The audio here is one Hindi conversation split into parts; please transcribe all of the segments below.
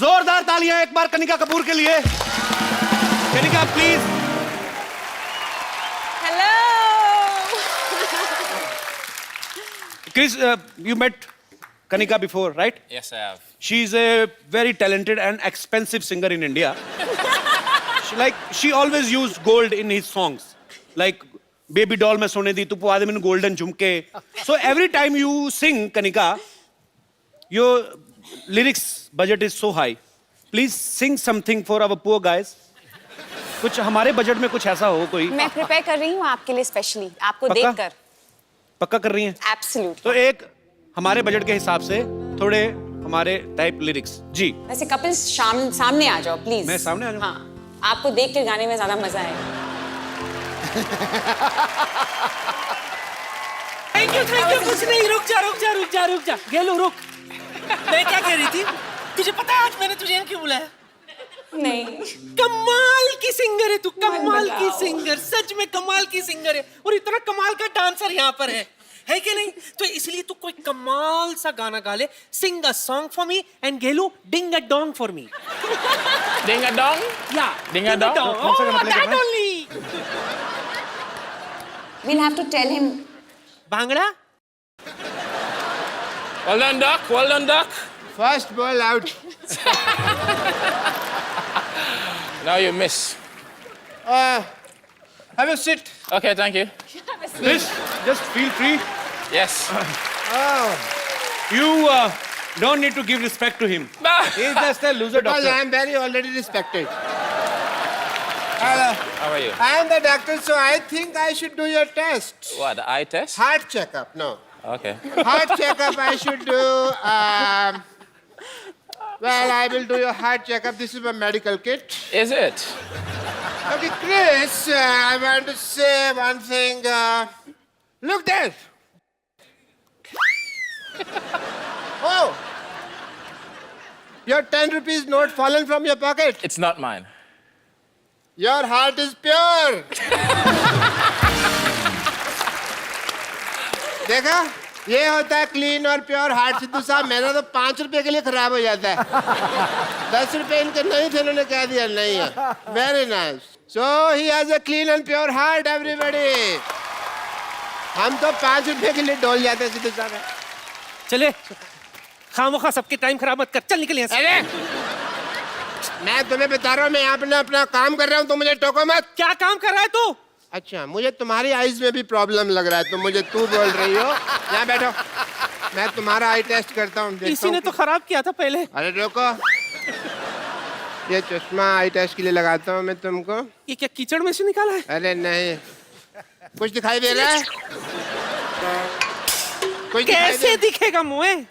जोरदार तालियां एक बार कनिका कपूर के लिए। Kanika please. Hello. Chris, you met Kanika before, right? Yes, I have. She is a very talented and expensive singer in India. She always used gold in his songs. Like Baby Doll mein sone di tu puade mainu golden jhumke. So every time you sing Kanika, your lyrics budget is so high. Please sing something for our poor guys. कुछ हमारे बजट में कुछ ऐसा हो कोई। मैं प्रिपेयर कर रही हूँ आपके लिए स्पेशली, आपको देखकर। पक्का कर रही हैं? Absolutely. तो एक हमारे बजट के हिसाब से थोड़े हमारे टाइप लिरिक्स जी। वैसे कपिल सामने आ जाओ प्लीज। मैं सामने आ जाऊँ? हाँ, आपको देख के गाने में ज्यादा मजा आएगा। थैंक यू कुछ नहीं, रुक जा गेलू रुक। मैं क्या कह रही थी, तुझे पता है आज मैंने तुझे यहाँ क्यों बुलाया? नहीं। कमाल की सिंगर है तू, कमाल की सिंगर, सच में कमाल की सिंगर है, और इतना कमाल का डांसर यहाँ पर है कि नहीं? तो इसलिए तू कोई कमाल सा गाना गा ले। Sing a song for me and गेलू ding a dong for me. Ding a dong? या Ding a dong? that only. We'll have to tell him. Bhangra? Well done, Doc. Well done, Doc. First ball out. Now you miss. Have a sit. Okay, thank you. Please, just feel free. Yes. You don't need to give respect to him. He's just a loser Because doctor. I am very already respected. How are you? I am the doctor, so I think I should do your test. What, the eye test? Heart checkup, no. Okay. Heart checkup I should do. Well, I will do your heart checkup. This is my medical kit. Is it? Okay, Chris, I want to say one thing. Look there. Oh. Your 10 rupees note fallen from your pocket. It's not mine. Your heart is pure. देखा, ये होता है क्लीन और प्योर हार्ट। सिद्धू साहब, मेरा तो 5 रुपए के लिए खराब हो जाता है। 10 रुपए इनके नहीं थे, इन्होंने कह दिया नहीं है। Very nice. So he has a clean and pure heart everybody. हम तो 5 रुपए के लिए डोल जाते हैं सिद्धू साहब। चले, खामोखा सबके टाइम खराब मत कर, चल निकल यहाँ से। अरे, मैं तुम्हें बता रहा हूँ, मैं यहाँ अपना काम कर रहा हूँ, तो मुझे टोको मत। क्या काम कर रहा है तू? अच्छा, मुझे तुम्हारी आईज में भी प्रॉब्लम लग रहा है, तो मुझे तू बोल रही हो। यहाँ बैठो, मैं तुम्हारा आई टेस्ट करता हूँ। इसी ने तो खराब किया था पहले। अरे रोको, ये चश्मा आई टेस्ट के लिए लगाता हूँ मैं तुमको। ये क्या कीचड़ में से निकाला है? अरे नहीं, कुछ दिखाई दे रहा है? कुछ कैसे दिखेगा मुँह?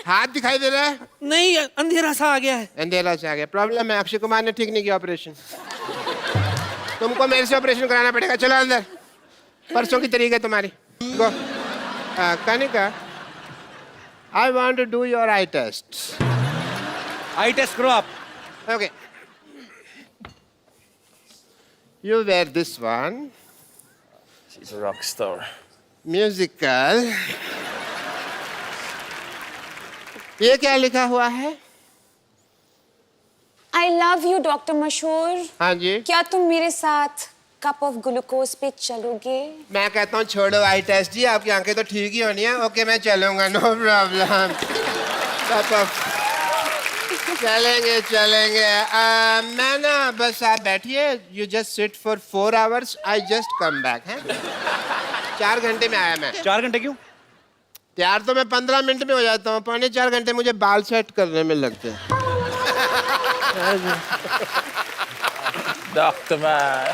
हाथ दिखाई दे रहा है? नहीं, अंधेरा सा आ गया है। अंधेरा से आ गया, प्रॉब्लम है। अक्षय कुमार ने ठीक नहीं किया ऑपरेशन। तुमको मेरे से ऑपरेशन कराना पड़ेगा। चलो अंदर, परसों की तरीक है तुम्हारी। Go. Kanika, I want to do your eye test. Eye test करो आप। Okay, you wear this one. She's a rock star. Musical. ये क्या लिखा हुआ है? I love you, डॉक्टर मशहूर। हाँ जी। क्या तुम मेरे साथ कप ऑफ ग्लूकोज पे चलोगे? मैं कहता हूँ छोड़ो आई टेस्ट जी, आपकी आंखें तो ठीक ही होनी है। ओके, मैं चलूंगा, नो प्रॉब्लम। चलेंगे। मैं ना, बस आप बैठिए, you just sit for 4 hours, I just come back है। 4 घंटे में आया मैं। 4 घंटे क्यों? तैयार तो मैं 15 मिनट में हो जाता हूँ, 3.25 घंटे मुझे बाल सेट करने में लगते हैं। Doctor man.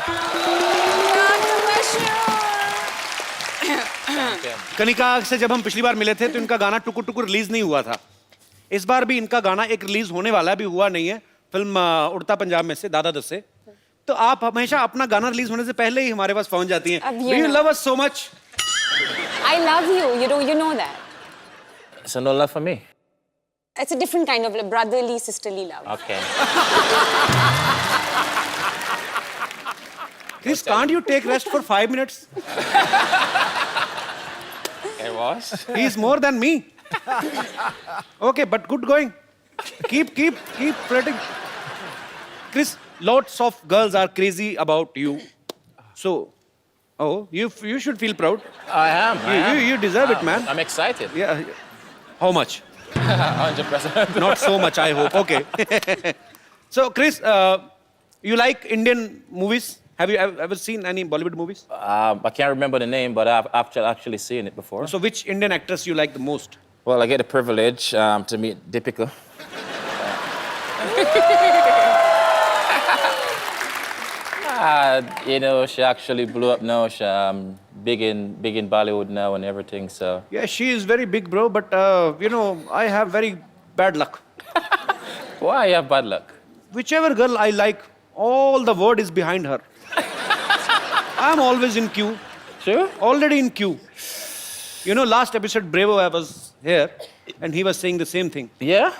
कनिका से जब हम पिछली बार मिले थे तो इनका गाना टुकुर टुकुर रिलीज नहीं हुआ था। इस बार भी इनका गाना एक रिलीज होने वाला है, अभी हुआ नहीं है। फिल्म उड़ता पंजाब में से, दादा दस से। तो आप हमेशा अपना गाना रिलीज होने से पहले ही हमारे पास पहुंच जाती हैं। Do you love us so much? I love you. You know that. So no love for me? It's a different kind of brotherly, sisterly love. Okay. Chris, can't you take rest for 5 minutes? It was. He's more than me. Okay, but good going. Keep flirting. Chris, lots of girls are crazy about you. So, you should feel proud. I am. You deserve it, man. I'm excited. Yeah. How much? 100%. Not so much, I hope. Okay. So, Chris, you like Indian movies? Have you ever seen any Bollywood movies? I can't remember the name, but I've actually seen it before. So, which Indian actress you like the most? Well, I get the privilege to meet Deepika. You know, she actually blew up now. She's big in Bollywood now and everything. So Yeah, she is very big, bro. But you know, I have very bad luck. why you have bad luck? Whichever girl I like, all the word is behind her. I'm always in queue. Sure. Already in queue. You know, last episode, Bravo, I was here, and he was saying the same thing. Yeah.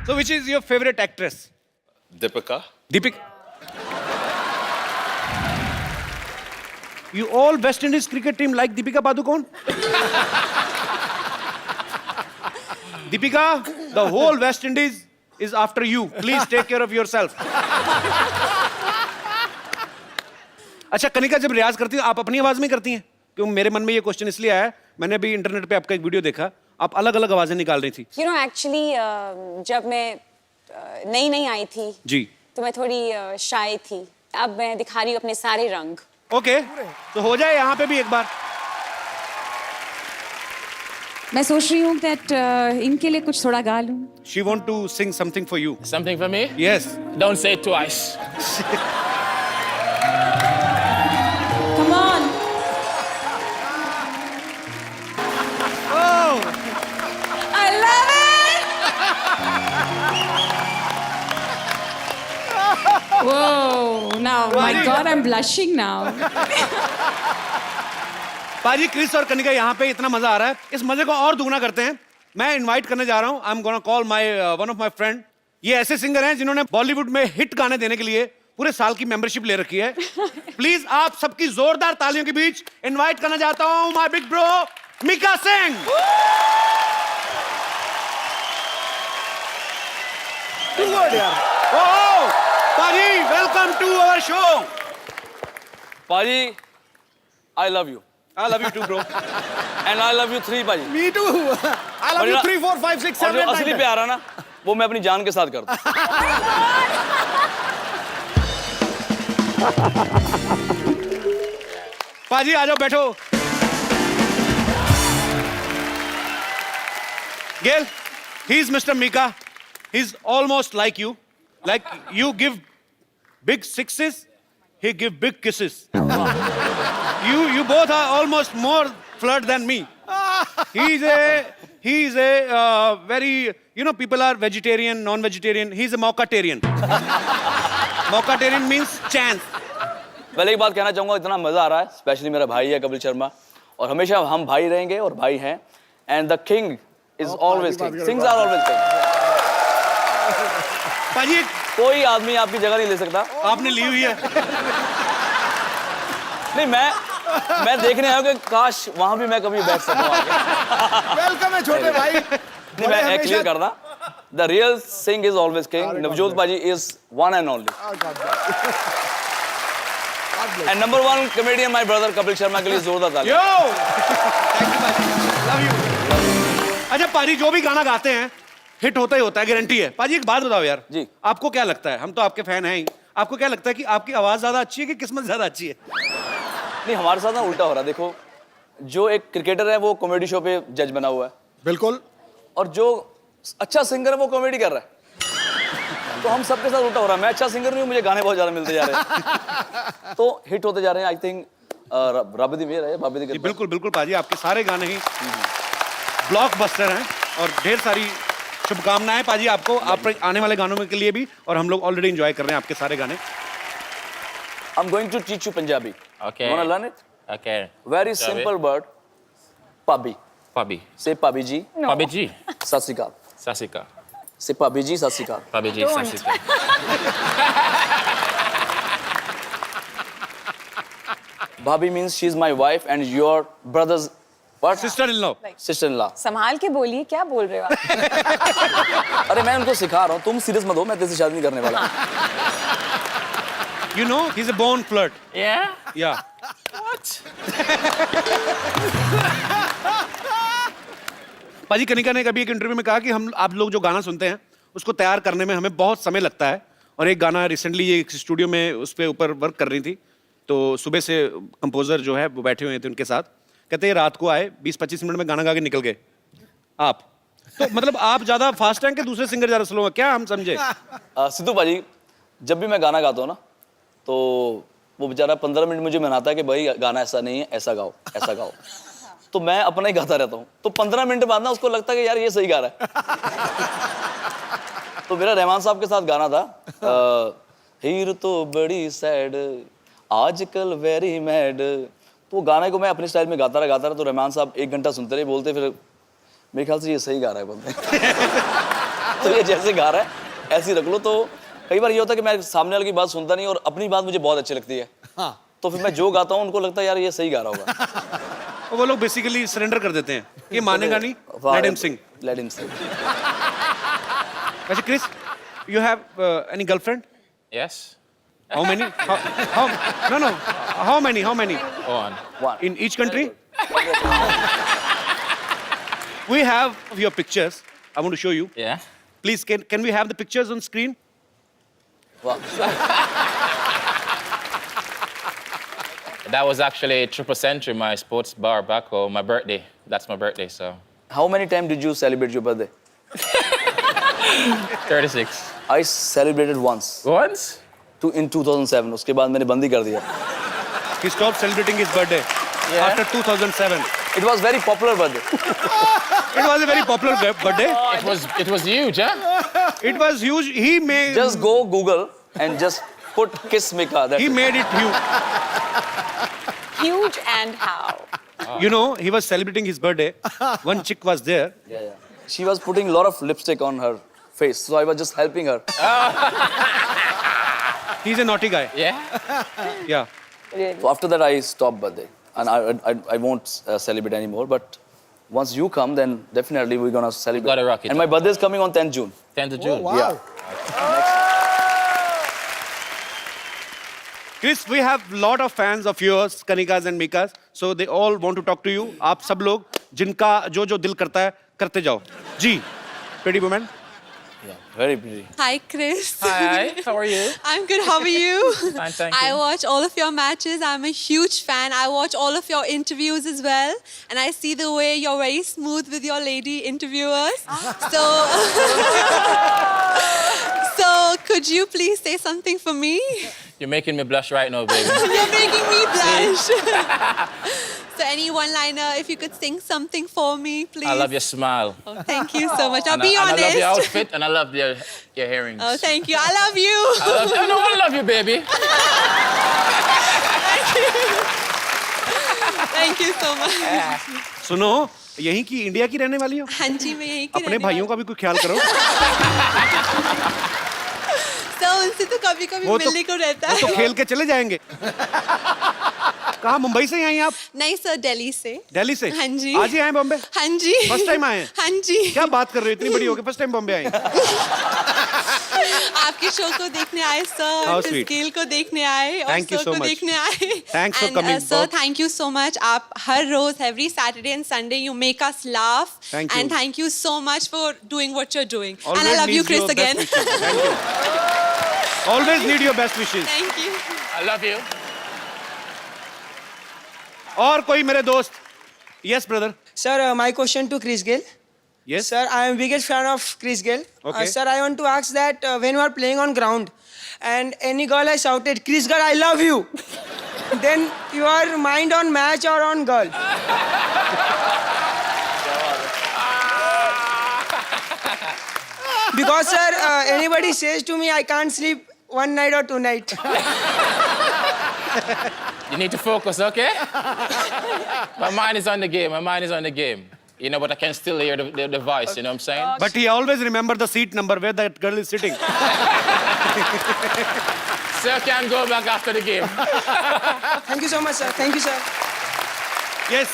So, which is your favorite actress? Deepika. Deepika. You all West Indies cricket team like Deepika Padukone? Deepika, the whole West Indies is after you. Please take care of yourself. अच्छा कनिका जब रियाज करती हो आप अपनी आवाज में करती हैं? क्यों मेरे मन में ये क्वेश्चन इसलिए आया मैंने अभी इंटरनेट पे आपका एक वीडियो देखा आप अलग अलग आवाजें निकाल रही थी You know, actually, जब मैं नई आई थी जी तो मैं थोड़ी शाय थी. अब मैं दिखा रही हूँ अपने सारे रंग. ओके तो हो जाए यहाँ पे भी एक बार मैं सोच रही हूँ that इनके लिए कुछ थोड़ा गा लूँ. She want to sing something for you Something for me? Yes Don't say it twice. Come on. I love it. Whoa! Now, my God, I'm blushing now. पाजी क्रिस और कनिका यहाँ पे इतना मजा आ रहा है इस मजे को और दुगना करते हैं मैं इनवाइट करने जा रहा हूँ I am gonna call my one of my friend ये ऐसे सिंगर हैं जिन्होंने बॉलीवुड में हिट गाने देने के लिए पूरे साल की मेंबरशिप ले रखी है प्लीज आप सबकी जोरदार तालियों के बीच इनवाइट करना चाहता हूँ my big bro Mika Singh paji welcome to our show Paji, I love you. I love you too bro And I love you 3, Paji. Me too. I love और you ना- 3, 4, 5, 6, और 7, जो 8, असली 9, 10. प्यार है ना वो मैं अपनी जान के साथ करता हूँ पाजी आ जाओ बैठो Gayle he is mister Mika he is almost like you give big sixes he give big kisses you both are almost more flirt than me he's a very you know people are vegetarian non-vegetarian he's a mockatarian mockatarian means chance पहले एक बात कहना चाहूंगा इतना मजा आ रहा है स्पेशली मेरा भाई है कपिल शर्मा और हमेशा हम भाई रहेंगे और भाई हैं and the king is always king Singhs are always king पाजी कोई आदमी आपकी जगह नहीं ले सकता आपने ली हुई है नहीं मैं देखने आया हूं कि काश वहां भी मैं कभी बैठ सकूं आगे Welcome है छोटे भाई. नहीं मैं क्लियर करता the real Singh is always king Navjot paji is one and only and number 1 comedian my brother Kapil Sharma के लिए जोरदार तालियां yo thank you paji love you अच्छा पाजी जो भी गाना गाते हैं हिट होता ही होता है गारंटी है पाजी एक बात बताओ यार जी। आपको क्या लगता है हम तो आपके फैन हैं ही आपको क्या लगता है कि आपकी आवाज ज्यादा अच्छी है कि किस्मत ज्यादा अच्छी है नहीं हमारे साथ ना उल्टा हो रहा है देखो जो एक क्रिकेटर है वो कॉमेडी शो पे जज बना हुआ है बिल्कुल. और जो अच्छा सिंगर है वो कॉमेडी कर रहा है तो हम सबके साथ उल्टा हो रहा है मैं अच्छा सिंगर नहीं हूँ मुझे गाने बहुत ज्यादा मिलते जा रहे हैं तो हिट होते जा रहे हैं आई थिंक रब दी मेहर है बाबे दी जी कृपा। बिल्कुल बिल्कुल पाजी आपके सारे गाने ही ब्लॉकबस्टर हैं और ढेर सारी शुभकामनाएं पाजी आपको आप आने वाले गानों में के लिए भी और हम लोग ऑलरेडी एंजॉय कर रहे हैं आपके सारे गाने I'm going to teach you Punjabi. Okay. Wanna learn it? Okay. Very Shall we? simple word. Pabi. Pabi. Say Pabi ji. Pabi ji. Sat Sri Akal. Sasika. Say Pabi ji. Sat Sri Akal. Pabi ji. Sasika. Bhabhi means she's my wife and your brother's What? Sister in law. Sister-in-law. संभाल के बोलिए क्या बोल रहे हो आप? अरे मैं उनको सिखा रहा हूँ, तुम सीरियस मत हो, मैं तेरे से शादी नहीं करने वाला. You know, he's a born flirt. Yeah? Yeah. पाजी कनिका ने कभी एक इंटरव्यू में कहा कि हम आप लोग जो गाना सुनते हैं उसको तैयार करने में हमें बहुत समय लगता है. और एक गाना रिसेंटली ये एक स्टूडियो में उस पे ऊपर वर्क कर रही थी, तो सुबह से कंपोजर जो है वो बैठे हुए थे उनके साथ. कहते हैं रात को आए 20-25 मिनट में गाना गा के निकल गए. आप तो मतलब आप ज्यादा फास्ट हैं कि दूसरे सिंगर ज्यादा स्लो हैं, क्या हम समझे? सिद्धू भाजी, जब भी मैं गाना गाता हूँ ना, तो वो बेचारा 15 मिनट मुझे मनाता है कि भाई गाना ऐसा नहीं है, ऐसा गाओ, ऐसा गाओ. तो मैं अपना ही गाता रहता हूँ. तो 15 मिनट बाद ना उसको लगता है कि यार ये सही गा रहा है. तो मेरा रहमान साहब के साथ गाना था, हीर तो बड़ी सैड आजकल वेरी मैड. तो गाने को मैं अपने स्टाइल में गाता रहा. तो रहमान साहब 1 घंटा सुनते रहे, बोलते फिर मेरे ख्याल से ये सही गा रहा है बोलते. तो ये जैसे गा रहा है ऐसे ही रख लो. तो कई बार ये होता है कि मैं सामने वाले की बात सुनता नहीं और अपनी बात मुझे बहुत अच्छी लगती है. तो फिर मैं जो गाता हूँ उनको लगता है यार ये सही गा रहा होगा. वो लोग बेसिकली सरेंडर कर देते हैं, ये मानेगा नहीं, लेट हिम सिंग. Let him sing. अच्छा Chris, you have any girlfriend? Yes? How many? No. How many? One. One. In each country? We have your pictures. I want to show you. Yeah? Please, can we have the pictures on screen? Wow. That was actually Triple Century, my sports bar back home, my birthday. That's my birthday, so. How many times did you celebrate your birthday? 36. I celebrated once. Once? In 2007. उसके बाद मैंने बंद ही कर दिया. He stopped celebrating his birthday after 2007. It was very popular birthday. It was a very popular birthday. It was huge, huh? It was huge. He made. Just go Google and just put Kiss Mika. He made it huge. Huge and how? You know, he was celebrating his birthday. One chick was there. Yeah. She was putting a lot of lipstick on her face, so I was just helping her. He's a naughty guy. Yeah? Yeah. So after that, I stopped birthday, and I won't celebrate anymore. But once you come, then definitely we're gonna celebrate. Gotta rock it. And my birthday is coming on 10th June. 10th of June. wow. Yeah. Chris, we have lot of fans of yours, Kanikas and Mikas. So they all want to talk to you. आप सब लोग जिनका जो जो दिल करता है करते जाओ. जी, pretty woman. Yeah. Very pretty. Hi, Chris. Hi, how are you? I'm good. How are you? Fine, thank I you. watch all of your matches. I'm a huge fan. I watch all of your interviews as well. And I see the way you're very smooth with your lady interviewers. So, so could you please say something for me? You're making me blush right now, baby. You're making me blush. So any one-liner, if you could sing something for me, please. I love your smile. Oh, thank you so much. Now And be I honest. love your outfit and I love your earrings. Oh, thank you. I love you. I love you, baby. Thank you so much. सुनो, यहीं की इंडिया की रहने वाली हो? हाँ जी, मैं यहीं की अपने रहने भाइयों का भी कोई ख्याल करो. तो उनसे तो कभी-कभी वो तो- मिलने को रहता वो तो है। खेल के चले जाएंगे. कहाँ, मुंबई से ही आई आप? नहीं सर, दिल्ली से। दिल्ली से? हाँ जी। आज ही आए बॉम्बे? हाँ जी। First time आए हैं? हाँ जी। क्या बात कर रहे हो, इतनी बड़ी हो गई फर्स्ट टाइम बॉम्बे आई? आपके शो को देखने आए सर, How इस sweet. गेल को देखने आए और Thank you सर so को much. देखने आए। Thanks for coming, sir, Bob. Thank you so much. आप हर रोज every Saturday and Sunday you make us laugh. Thank you. And thank you so much for doing what you're doing. Always And I love you, needs your Chris, again. best wishes. Thank you. Always need your best wishes. Thank you. I love you. और कोई मेरे दोस्त? Yes, brother. Sir, my question to Chris Gayle. Yes. Sir, I am biggest fan of Chris Gayle. Okay. Sir, I want to ask that when you are playing on ground and any girl has shouted, Chris Gayle, I love you. Then your mind on match or on girl? Because sir, anybody says to me, I can't sleep one night or two night. You need to focus, okay? My mind is on the game. My mind is on the game. You know, but I can still hear the voice, you know what I'm saying? But he always remember the seat number where that girl is sitting. Sir can go back after the game. Thank you so much, sir. Thank you, sir. Yes.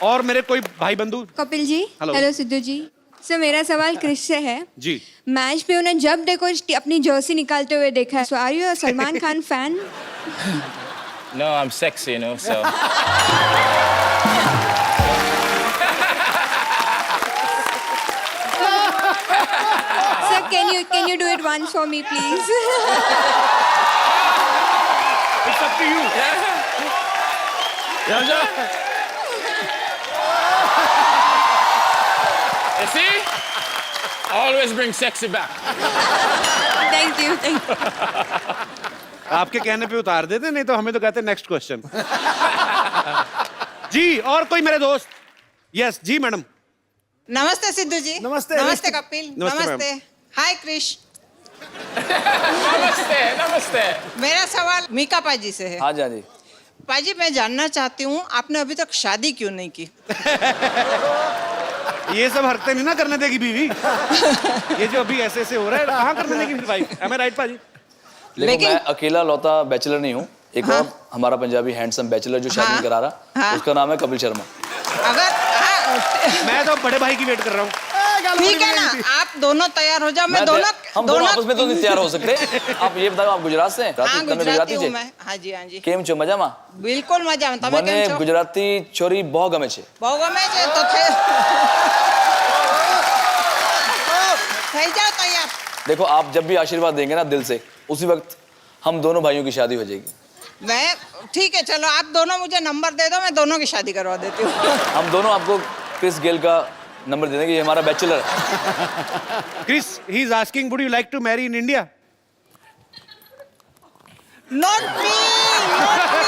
और मेरे कोई भाई बंधु? कपिल जी, Hello. हेलो सिद्धू जी। सर मेरा सवाल क्रिश से है। जी। मैच पे उन्हें जब देखो अपनी जर्सी निकालते हुए देखा है। So are you a Salman Khan fan? No, I'm sexy, you know, so. Sir, can you do it once for me, please? It's up to you. You see? Always bring sexy back. Thank you. Thank you. आपके कहने पे उतार देते, नहीं तो हमें तो कहते नेक्स्ट क्वेश्चन। जी, और कोई मेरे दोस्त? यस जी मैडम। नमस्ते सिद्धू जी। नमस्ते। नमस्ते कपिल। नमस्ते, मैम। नमस्ते। हाय क्रिश। Namaste, namaste. मेरा सवाल मीका पाजी से है। हाँ जी, हाँ जी। पाजी मैं जानना चाहती हूँ आपने अभी तक शादी क्यों नहीं की? ये सब हरकतें नहीं ना करने देगी बीवी। ये जो अभी ऐसे ऐसे हो रहा है, कहाँ करने देगी फिर वाइफ? Am I right पाजी? लेकिन मैं अकेला लौता बैचलर नहीं हूँ। एक हाँ। और हमारा पंजाबी हैंडसम बैचलर जो शादी हाँ। करा रहा, हाँ। उसका नाम है कपिल शर्मा। अगर मैं तो बड़े भाई की वेट कर रहा हूँ। ठीक है ना, आप दोनों तैयार हो जाओ। मैं दोनों हम दोनों आपस में तो नहीं तैयार हो सकते। आप ये बताओ, आप गुजरात से हैं? हाँ गुजराती हूँ છે? मैं। हाँ जी, हाँ जी। કેમ છો મજામાં? બિલકુલ મજામાં। તમે મને કેમ છો? ગુજરાતી છોરી બહુ ગમે છે। બહુ ગમે છે તો થઈ જાઓ તૈયાર। देखो, आप जब भी आशीर्वाद देंगे ना दिल से, उसी वक्त हम दोनों भाइयों की शादी हो जाएगी। मैं ठीक है, चलो आप दोनों मुझे नंबर दे दो, मैं दोनों की शादी करवा देती हूँ। हम दोनों आपको क्रिस गेल का नंबर दे देंगे, ये हमारा बैचलर है। Chris, he is asking, would you like to marry in India? Not me, not me.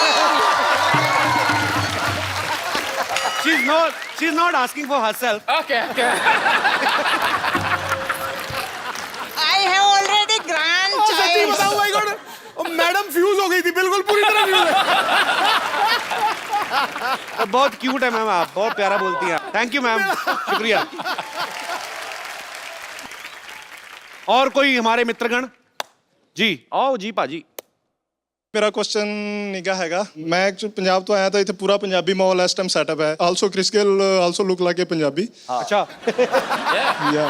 She's not asking for herself. Okay, okay. I have already grandchild. सच्ची बताऊं भाई गॉड, मैडम फ्यूज हो गई थी, बिल्कुल पूरी तरह फ्यूज है। बहुत क्यूट है मैम, आप बहुत प्यारा बोलती हैं। थैंक यू मैम, शुक्रिया। और कोई हमारे मित्रगण? जी आओ जी पाजी। मेरा क्वेश्चन निका हैगा, मैं एक्चुअली पंजाब तो आया था, इतने पूरा पंजाबी माहौल इस टाइम सेटअप है। Also Chris Gayle also look like a Punjabi. अच्छा या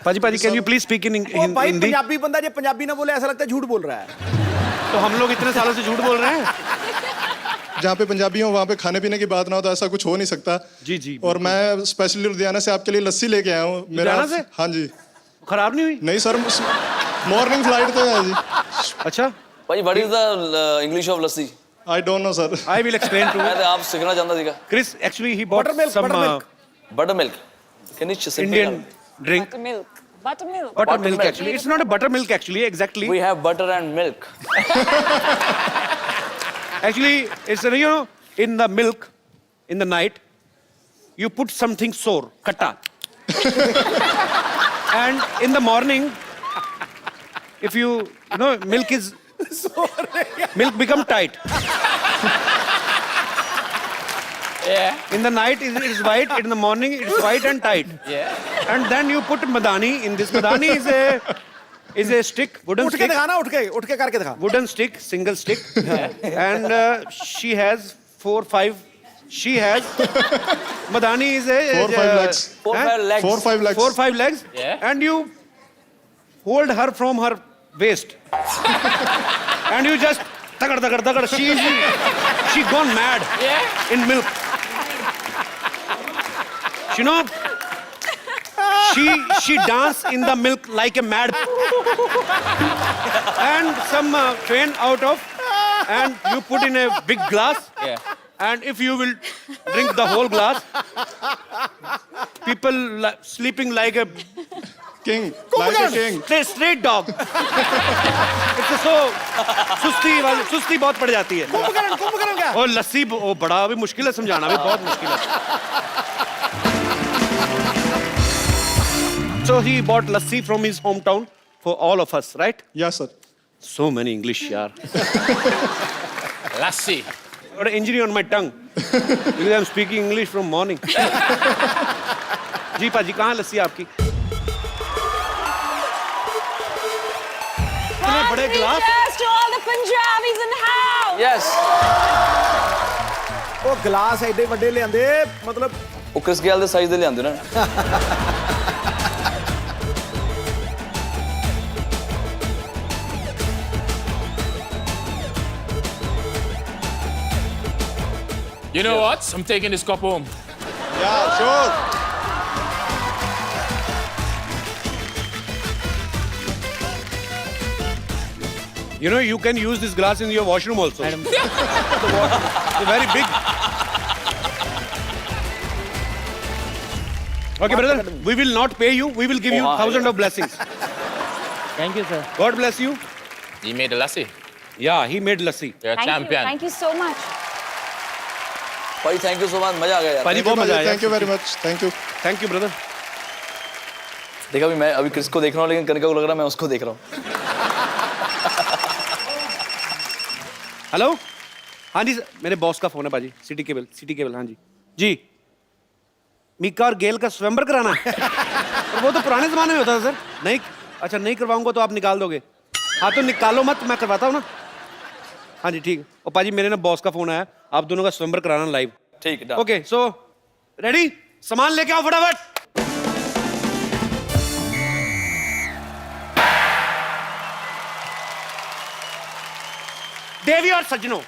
पाजी can you please speak in वो भाई हिंदी? पंजाबी बंदा जब पंजाबी ना बोले ऐसा लगता है झूठ बोल रहा है। तो हम लोग इतने सालों से झूठ बोल रहे हैं। जहाँ पे पंजाबी हो वहाँ पे खाने पीने की बात ना हो तो ऐसा कुछ हो नहीं सकता। जी जी। और मैं स्पेशली लुधियाना से आपके लिए लस्सी लेके आया हूँ। लुधियाना से? हाँ जी। खराब नहीं हुई? नहीं सर, मॉर्निंग फ्लाइट तो है जी। अच्छा भाई, what is the English of lassi? I don't know sir. I will explain to मैं तो आप सीखना चाहता सीखा। Chris. Actually he bought Buttermilk, some buttermilk. Butter milk. Can you simple Indian drink. Buttermilk. Buttermilk. Buttermilk Buttermilk. actually. It's not a buttermilk actually. Exactly. We have butter and milk. Actually, it's in the milk, in the night, you put something sour, katta. And in the morning, if milk become tight. Yeah. In the night, it is white. In the morning, it's white and tight. Yeah. And then you put madani. In this madani is a stick, wooden उठ के stick. दिखाना, उठ के करके दिखा। Wooden stick, single stick, and she has 4-5. She has Madani is a 4-5 legs. 4-5 legs. 4-5 legs. 4-5 legs, Yeah. and you hold her from her waist, and you just tagad. She gone mad Yeah. in milk. You know, she dance in the milk like a mad, and some faint out of, and you put in a big glass. Yeah. And if you will drink the whole glass, people sleeping like a King, like a king. straight dog. It's so सुस्ती बहुत पड़ जाती है। कुंभकर्ण क्या? और लस्सी वो बड़ा भी मुश्किल है समझाना, भी बहुत मुश्किल है। So he bought lassi from his hometown for all of us, right? Yes sir. So many English, yaar. Lassi. Got an injury on my tongue because I'm speaking English from morning. जी पाजी, कहाँ लस्सी आपकी? इतने बड़े गिलास? Cheers to all the Punjabis in the house. Yes. ਉਹ ਗਲਾਸ ਐਡੇ ਵੱਡੇ ਲਿਆਂਦੇ ਮਤਲਬ ਉਹ ਕ੍ਰਿਸ ਗੇਲ ਦੇ ਸਾਈਜ਼ ਦੇ ਲਿਆਂਦੇ ਨਾ You know what? I'm taking this cup home. Yeah, sure. You know, you can use this glass in your washroom also. Madam. It's very big. Okay, brother, we will not pay you. We will give you thousands of blessings. Thank you, sir. God bless you. He made the lassi. Yeah, he made lassi. You're a champion. Thank you so much. भाई थैंक यू सो मच मजा आ गया यार पाजी बहुत मजा आया. Thank you very much thank you Thank you, brother. देखा भी मैं अभी क्रिस को देख रहा हूँ लेकिन कनिका को लग रहा है मैं उसको देख रहा हूँ हेलो. हाँ जी, मेरे बॉस का फोन है पाजी. City cable. हाँ जी. जी. मीका और गेल का स्वयंवर कराना है. पर वो तो पुराने जमाने में होता था सर. नहीं, अच्छा नहीं करवाऊंगा तो आप निकाल दोगे. हाँ तो निकालो मत, मैं करवाता हूँ ना. हाँ जी ठीक. और पाजी मेरे ना बॉस का फोन आया, आप दोनों का स्वयंवर कराना लाइव. ठीक है ओके सो रेडी, सामान लेके आओ फटाफट. देवी और सज्जनों,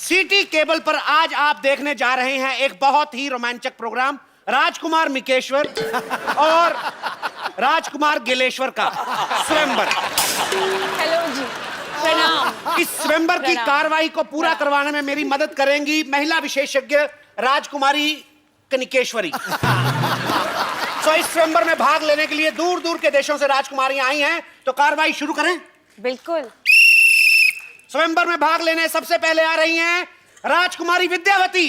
सिटी केबल पर आज आप देखने जा रहे हैं एक बहुत ही रोमांचक प्रोग्राम, राजकुमार मिकेश्वर और राजकुमार गिलेश्वर का स्वयंवर. हेलो जी. प्रणाम. इस स्वयंवर की कार्रवाई को पूरा करवाने में मेरी मदद करेंगी महिला विशेषज्ञ राजकुमारी कनिकेश्वरी. तो इस स्वयंवर में भाग लेने के लिए दूर दूर के देशों से राजकुमारियां आई हैं, तो कार्रवाई शुरू करें. बिल्कुल. स्वयंवर में भाग लेने सबसे पहले आ रही हैं राजकुमारी Vidyavati.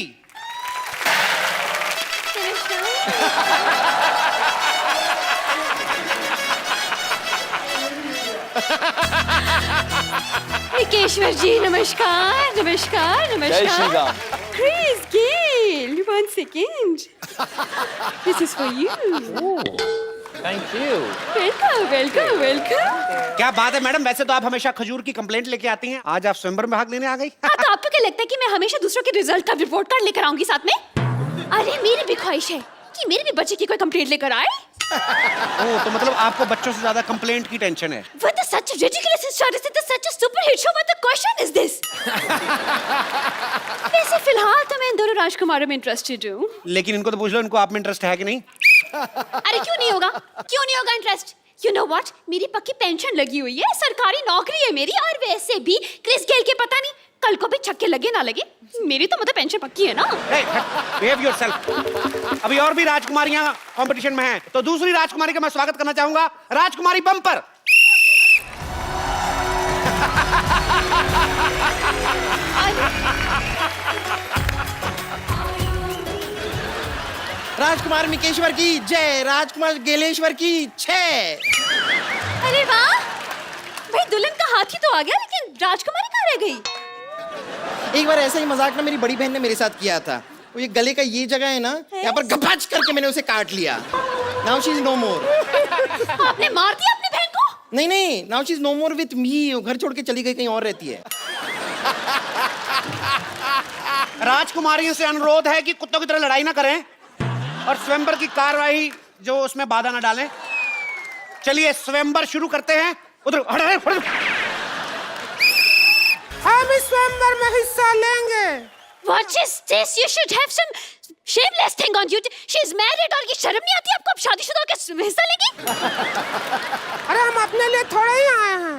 Nikeshwar ji, namaskar, namaskar, namaskar. जय Shri Ram. Chris Gayle, 1 second. This is for you. Thank you. Welcome, welcome, welcome. क्या बात है मैडम, वैसे तो आप हमेशा खजूर की कंप्लेंट लेके आती हैं, आज आप स्वयंवर में भाग लेने आ गई. हाँ, तो आपको क्या लगता है कि मैं हमेशा दूसरों के रिजल्ट का रिपोर्ट कार्ड लेकर आऊंगी साथ में? अरे मेरी भी ख्वाहिश है कि मेरे भी बच्चे की कोई कंप्लेंट लेकर आए. ओह, तो मतलब आपको बच्चों से ज्यादा कंप्लेंट की टेंशन है. What is such a ridiculous story? This is such a super hit show. What the question is this? वैसे फिलहाल तो मैं इन दोनों राजकुमारों में इंटरेस्टेड हूँ. लेकिन इनको तो पूछ लो, इनको आप में इंटरेस्ट है कि नहीं. अरे क्यों नहीं होगा? क्यों नहीं होगा इंटरेस्ट? You know what? मेरी पक्की पेंशन लगी हुई है, सरकारी नौकरी है मेरी, और वैसे भी क्रिस गेल के पता नहीं कल को भी छक्के लगे ना लगे, मेरी तो मतलब पेंशन पक्की है ना. Behave yourself. अभी और भी राजकुमारियां कंपटीशन में हैं, तो दूसरी राजकुमारी का मैं स्वागत करना चाहूंगा, राजकुमारी बम्पर. राजकुमार मिकेश्वर की जय, राजकुमार गेलेश्वर की छह. अरे वाह, भाई दुल्हन का हाथी तो आ गया, लेकिन राजकुमारी कहाँ रह गई? एक बार ऐसा ही मजाक ना मेरी बड़ी बहन ने मेरे साथ किया था. वो ये गले का ये जगह है ना, यहाँ पर गपाच करके मैंने उसे काट लिया. Now she is no more. आपने मार दिया अपनी बहन को? नहीं नहीं, now she is no more with me. घर छोड़ के चली गई, कहीं और रहती है. राजकुमारियों से अनुरोध है कि कुत्तों की तरह लड़ाई ना करें और स्वयंवर की कार्रवाई जो उसमें बाधा ना डालें. चलिए स्वयंवर शुरू करते हैं. उधर हम इस स्वयंवर में हिस्सा लेंगे. What is this? You should have some shameless thing on you. She is married और ये शर्म नहीं आती आपको? अब शादीशुदा होकर हिस्सा लेगी? अरे हम अपने लिए थोड़े ही आए हैं,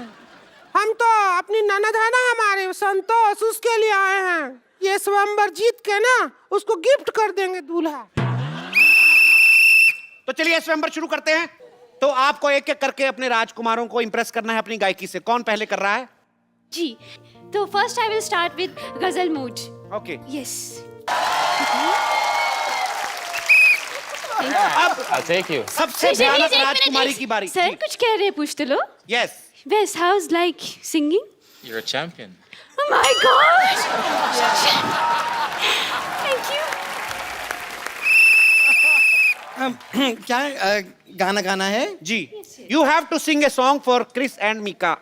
हम तो अपनी ननद है ना हमारे संतोष, उसके लिए आए हैं. ये स्वयंवर जीत के ना उसको गिफ्ट कर देंगे दूल्हा. तो चलिए स्वयंवर शुरू करते हैं. तो आपको एक एक करके अपने राजकुमारों को इंप्रेस करना है अपनी गायकी से. कौन पहले कर रहा है? जी, तो first I will start with गजल mood. Okay. Yes. I'll take you. सबसे भयानक राजकुमारी की बारी. सर कुछ कह रहे हैं, पूछ तो लो. Yes. West house like singing? You're a champion. Oh my God! Thank you. क्या गाना गाना है? जी. You have to sing a song for Chris and Mika.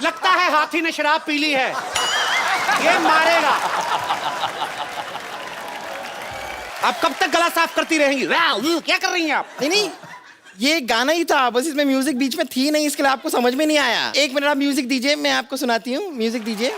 लगता है हाथी ने शराब पी ली है, ये मारेगा। आप कब तक गला साफ करती रहेंगी? क्या कर रही हैं आप? नहीं, ये गाना ही था, बस इसमें म्यूजिक बीच में थी नहीं, इसके लिए आपको समझ में नहीं आया। एक मिनट आप म्यूजिक दीजिए, मैं आपको सुनाती हूँ। म्यूजिक दीजिए।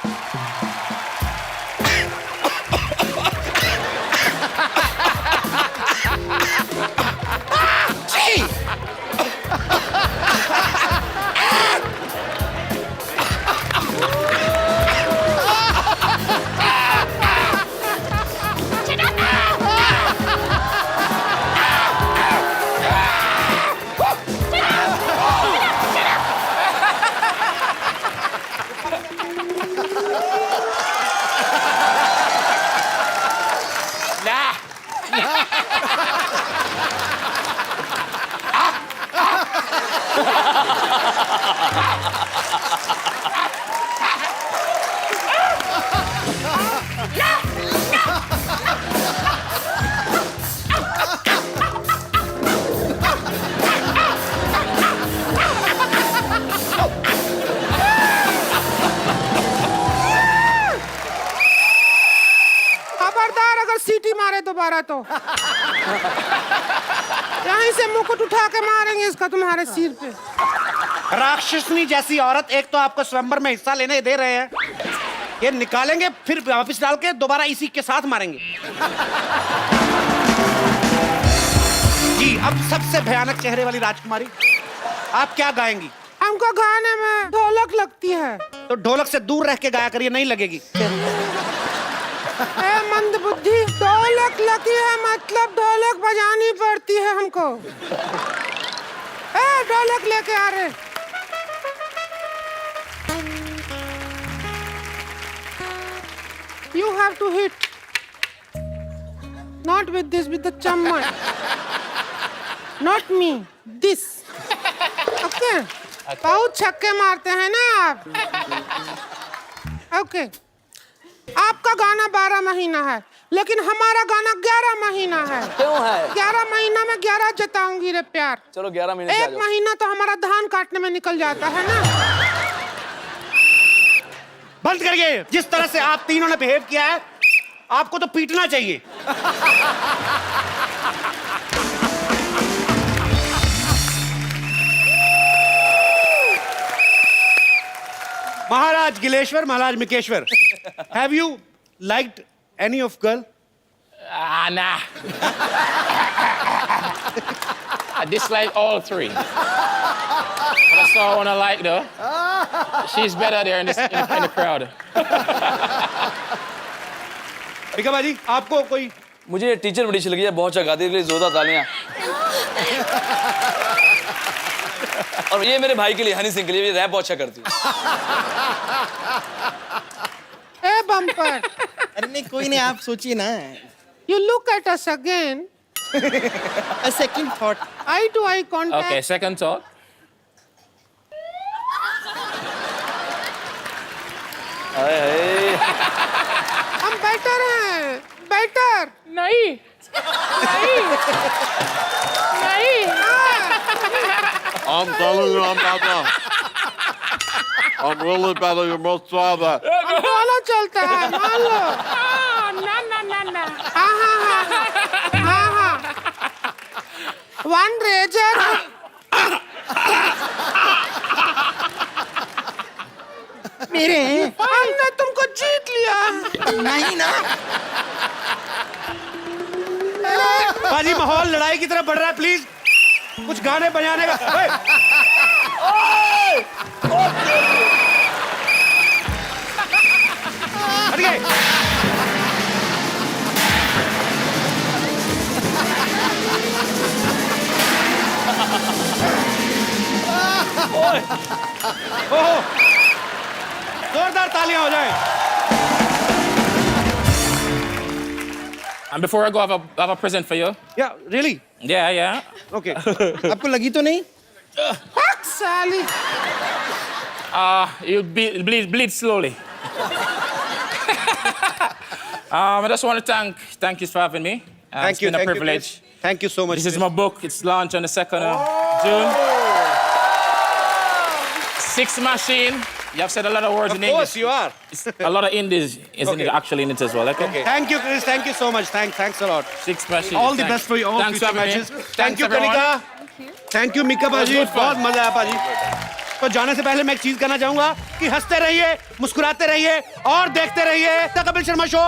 खबरदार अगर सीटी मारे दोबारा तो यहीं से मुकुट उठा के मारेंगे इसका तुम्हारे सिर पे। राक्षसनी जैसी औरत, एक तो आपको स्वयंवर में हिस्सा लेने दे रहे हैं, ये निकालेंगे फिर वापस डाल के दोबारा इसी के साथ मारेंगे। जी, अब सबसे भयानक चेहरे वाली राजकुमारी, आप क्या गाएंगी? हमको गाने में ढोलक लगती है। तो ढोलक से दूर रह के गाया करिए, नहीं लगेगी। ए मंद बुद्धि, ढोलक लगी है मतलब ढोलक बजानी पड़ती है हमको। ए ढोलक लेके आ रहे। You have to hit, not with this, with the chamman. Not me, this. Okay. बहुत छक्के मारते हैं ना आप। Okay. आपका गाना 12 महीना है, लेकिन हमारा गाना 11 महीना है। क्यों है? 11 महीना में 11 जताऊंगी रे प्यार। चलो 11 महीने से आ एक जाओ। महीना तो हमारा धान काटने में निकल जाता है ना। बंद करिए। जिस तरह से आप तीनों ने बिहेव किया है, आपको तो पीटना चाहिए। महाराज गिलेश्वर, महाराज मिकेश्वर, have you liked any of girl? Nah. I dislike all three. But I saw one I like though. She's better there in the crowd. Rica बाजी, आपको कोई? मुझे टीचर बड़ी अच्छी लगी है, बहुत अच्छा गाती है, इसलिए जोरदार तालियां। और ये मेरे भाई के लिए, हनी सिंह के लिए, ये रैप बहुत अच्छा करती है। ए बम्पर। अरे नहीं, कोई नहीं, आप सोचिए ना। You look at us again. A second thought. Eye to eye contact. Okay, second thought. हाय हाय। हम बेटर हैं, बेटर। नहीं। नहीं। नहीं। I'm telling you, I'm better. I'm really better. You must try that. दोनों चलता है, मान लो। ना। हाँ। One razor. मेरे हमने तुमको जीत लिया। नहीं ना। बाजी, माहौल लड़ाई की तरफ बढ़ रहा है, प्लीज कुछ गाने बजाने का। हटिए। ओहो, जोरदार तालियां हो जाए। And before I go, I have a present for you. Yeah, really? Yeah. Okay. आपको लगी तो नहीं? Fuck साली। You bleed slowly. I just want to thank you for having me. Thank you, It's been a thank you, privilege. Chris. Thank you so much. This is Chris. my book. It's launched on the 2nd of June. Six Machine. You have said a lot of words Of in English. course you are. A lot of Indies is Okay. actually in it as well. Okay. Thank you, Chris. Thank you so much. Thanks a lot. Six Machine. All the Thanks. best for you all Thanks future for having me. matches. Thank Thanks, you, everyone. Kanika. Thank you, Mika भाजी. good fun. बहुत मजा आया भाजी. तो जाने से पहले मैं एक चीज कहना चाहूंगा कि हंसते रहिए, मुस्कुराते रहिए और देखते रहिए द कपिल शर्मा शो.